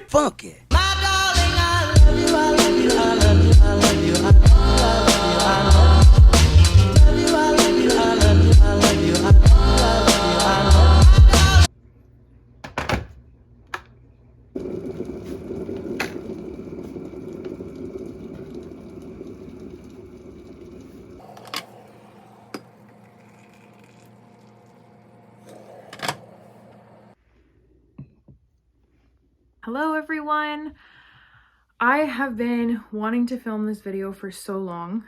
funky. Hello everyone! I have been wanting to film this video for so long.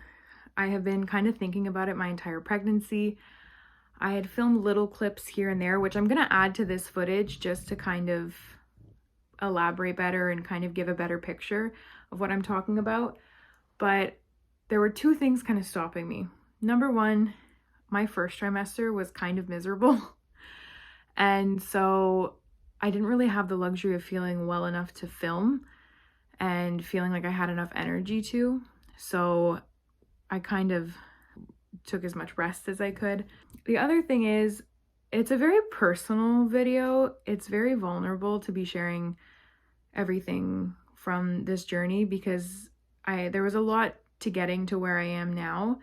I have been kind of thinking about it my entire pregnancy. I had filmed little clips here and there, which I'm going to add to this footage just to kind of elaborate better and kind of give a better picture of what I'm talking about. But there were two things kind of stopping me. Number one, my first trimester was kind of miserable. And so I didn't really have the luxury of feeling well enough to film and feeling like I had enough energy to. So I kind of took as much rest as I could. The other thing is, it's a very personal video. It's very vulnerable to be sharing everything from this journey because there was a lot to getting to where I am now.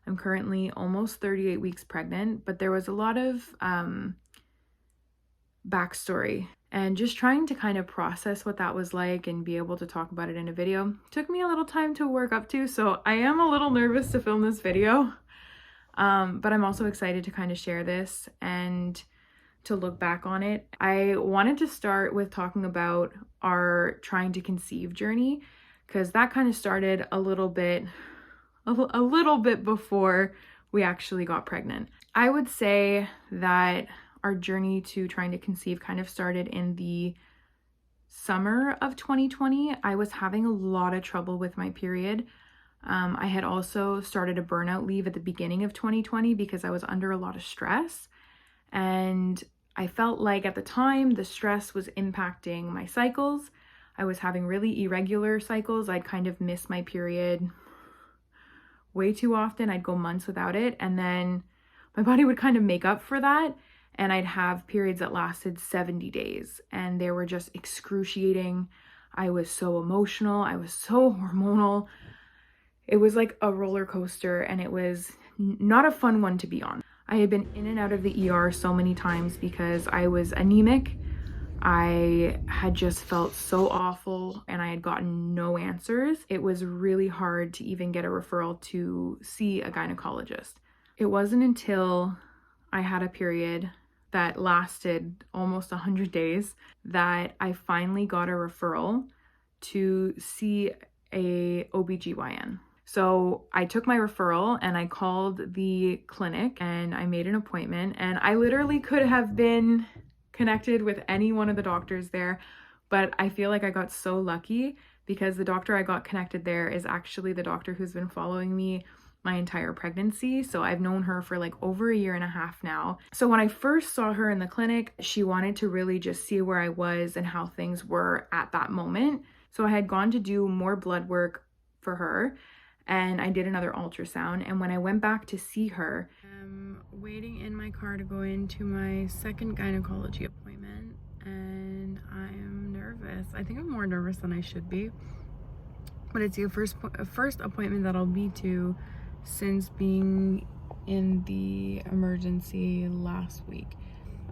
I'm currently almost 38 weeks pregnant, but there was a lot of backstory and just trying to kind of process what that was like and be able to talk about it in a video took me a little time to work up to. So I am a little nervous to film this video, but I'm also excited to kind of share this and to look back on it. I wanted to start with talking about our trying to conceive journey because that kind of started a little bit before we actually got pregnant. I would say that our journey to trying to conceive kind of started in the summer of 2020. I was having a lot of trouble with my period. I had also started a burnout leave at the beginning of 2020 because I was under a lot of stress. And I felt like at the time, the stress was impacting my cycles. I was having really irregular cycles. I'd kind of miss my period way too often. I'd go months without it. And then my body would kind of make up for that. And I'd have periods that lasted 70 days and they were just excruciating. I was so emotional. I was so hormonal. It was like a roller coaster and it was not a fun one to be on. I had been in and out of the ER so many times because I was anemic. I had just felt so awful and I had gotten no answers. It was really hard to even get a referral to see a gynecologist. It wasn't until I had a period that lasted almost 100 days that I finally got a referral to see a OBGYN. So I took my referral and I called the clinic and I made an appointment, and I literally could have been connected with any one of the doctors there, but I feel like I got so lucky because the doctor I got connected there is actually the doctor who's been following me my entire pregnancy. So I've known her for like over a year and a half now. So when I first saw her in the clinic, she wanted to really just see where I was and how things were at that moment. So I had gone to do more blood work for her and I did another ultrasound. And when I went back to see her, I'm waiting in my car to go into my second gynecology appointment and I'm nervous. I think I'm more nervous than I should be, but it's the first appointment that I'll be to since being in the emergency last week.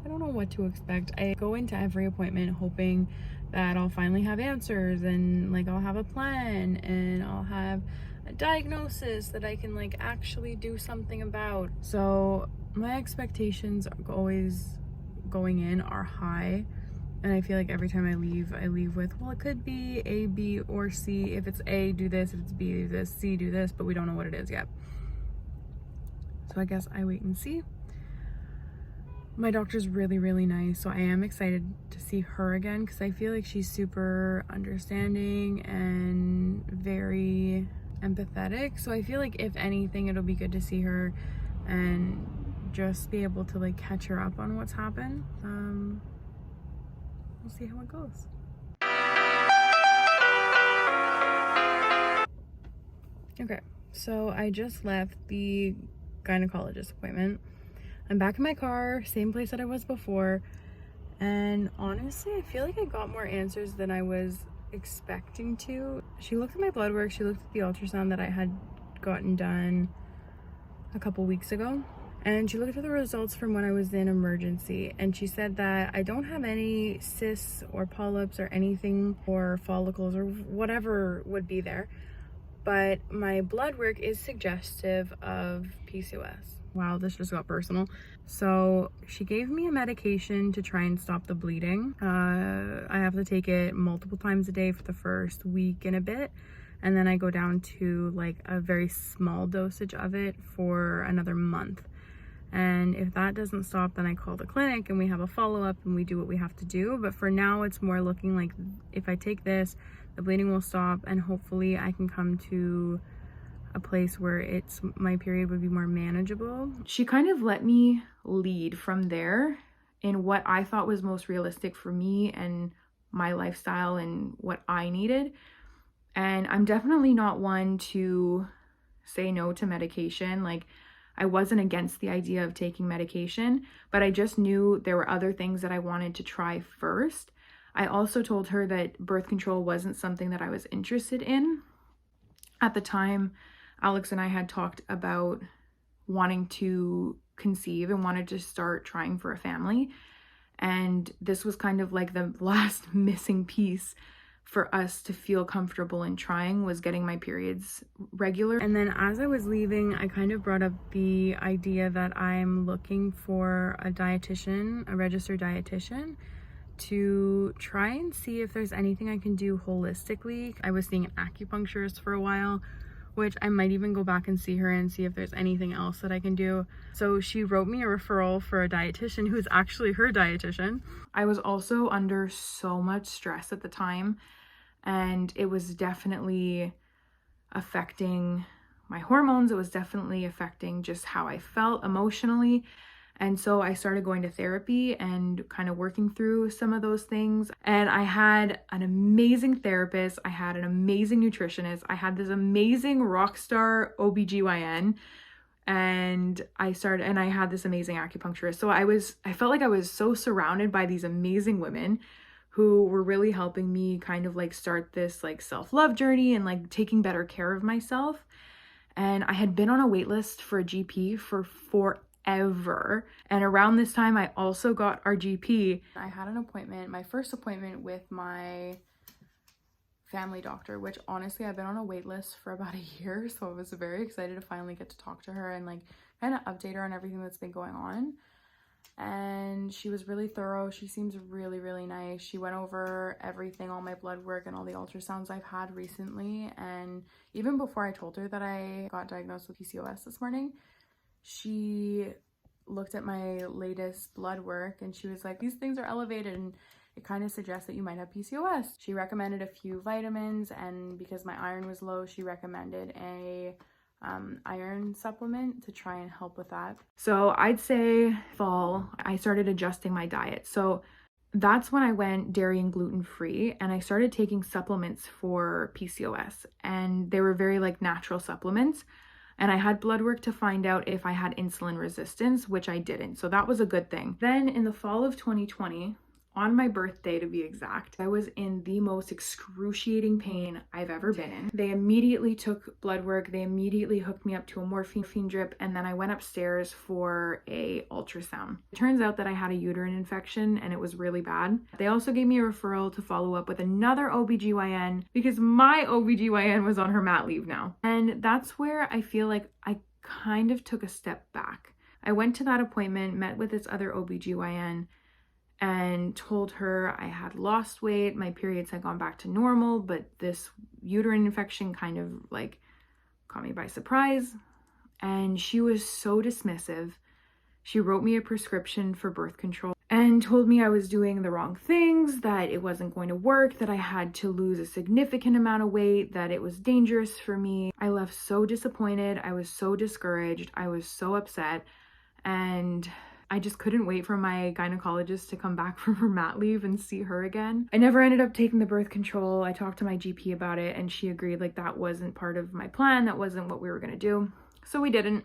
I don't know what to expect. I go into every appointment hoping that I'll finally have answers and like I'll have a plan and I'll have a diagnosis that I can like actually do something about. So my expectations always going in are high. And I feel like every time I leave with, well, it could be A, B, or C. If it's A, do this. If it's B, do this. C, do this. But we don't know what it is yet. So I guess I wait and see. My doctor's really, really nice. So I am excited to see her again because I feel like she's super understanding and very empathetic. So I feel like if anything, it'll be good to see her and just be able to like catch her up on what's happened. We'll see how it goes. Okay, so I just left the gynecologist appointment. I'm back in my car, same place that I was before, And honestly, I feel like I got more answers than I was expecting to. She looked at my blood work, she looked at the ultrasound that I had gotten done a couple weeks ago, and she looked at the results from when I was in emergency, and she said that I don't have any cysts or polyps or anything or follicles or whatever would be there, but my blood work is suggestive of PCOS. Wow, this just got personal. So she gave me a medication to try and stop the bleeding. I have to take it multiple times a day for the first week and a bit, and then I go down to like a very small dosage of it for another month. And if that doesn't stop, then I call the clinic and we have a follow-up and we do what we have to do. But for now, it's more looking like if I take this, the bleeding will stop, and hopefully I can come to a place where my period would be more manageable. She kind of let me lead from there in what I thought was most realistic for me and my lifestyle and what I needed. And I'm definitely not one to say no to medication. Like, I wasn't against the idea of taking medication, but I just knew there were other things that I wanted to try first. I also told her that birth control wasn't something that I was interested in. At the time, Alex and I had talked about wanting to conceive and wanted to start trying for a family. And this was kind of like the last missing piece for us to feel comfortable in trying, was getting my periods regular. And then as I was leaving, I kind of brought up the idea that I'm looking for a dietitian, a registered dietitian, to try and see if there's anything I can do holistically. I was seeing an acupuncturist for a while, which I might even go back and see her and see if there's anything else that I can do. So she wrote me a referral for a dietitian who's actually her dietitian. I was also under so much stress at the time, and it was definitely affecting my hormones. It was definitely affecting just how I felt emotionally. And so I started going to therapy and kind of working through some of those things. And I had an amazing therapist. I had an amazing nutritionist. I had this amazing rock star OBGYN. And I had this amazing acupuncturist. So I felt like I was so surrounded by these amazing women who were really helping me kind of like start this like self-love journey and like taking better care of myself. And I had been on a wait list for a GP for forever. And around this time, I also got our GP. I had an appointment, my first appointment with my family doctor, which honestly, I've been on a wait list for about a year. So I was very excited to finally get to talk to her and like kind of update her on everything that's been going on. And she was really thorough. She seems really, really nice. She went over everything, all my blood work and all the ultrasounds I've had recently. And even before I told her that I got diagnosed with PCOS this morning, she looked at my latest blood work and she was like, these things are elevated and it kind of suggests that you might have PCOS. She recommended a few vitamins, and because my iron was low, she recommended a iron supplement to try and help with that. So I'd say fall, I started adjusting my diet. So that's when I went dairy and gluten free, and I started taking supplements for PCOS, and they were very like natural supplements. And I had blood work to find out if I had insulin resistance, which I didn't. So that was a good thing. Then in the fall of 2020, on my birthday to be exact, I was in the most excruciating pain I've ever been in. They immediately took blood work. They immediately hooked me up to a morphine drip, and then I went upstairs for a ultrasound. It turns out that I had a uterine infection and it was really bad. They also gave me a referral to follow up with another OBGYN because my OBGYN was on her mat leave now. And that's where I feel like I kind of took a step back. I went to that appointment, met with this other OBGYN, and told her I had lost weight, my periods had gone back to normal, but this uterine infection kind of like caught me by surprise. And she was so dismissive. She wrote me a prescription for birth control and told me I was doing the wrong things, that it wasn't going to work, that I had to lose a significant amount of weight, that it was dangerous for me. I left so disappointed. I was so discouraged. I was so upset. And I just couldn't wait for my gynecologist to come back from her mat leave and see her again. I never ended up taking the birth control. I talked to my GP about it and she agreed like that wasn't part of my plan. That wasn't what we were gonna do. So we didn't.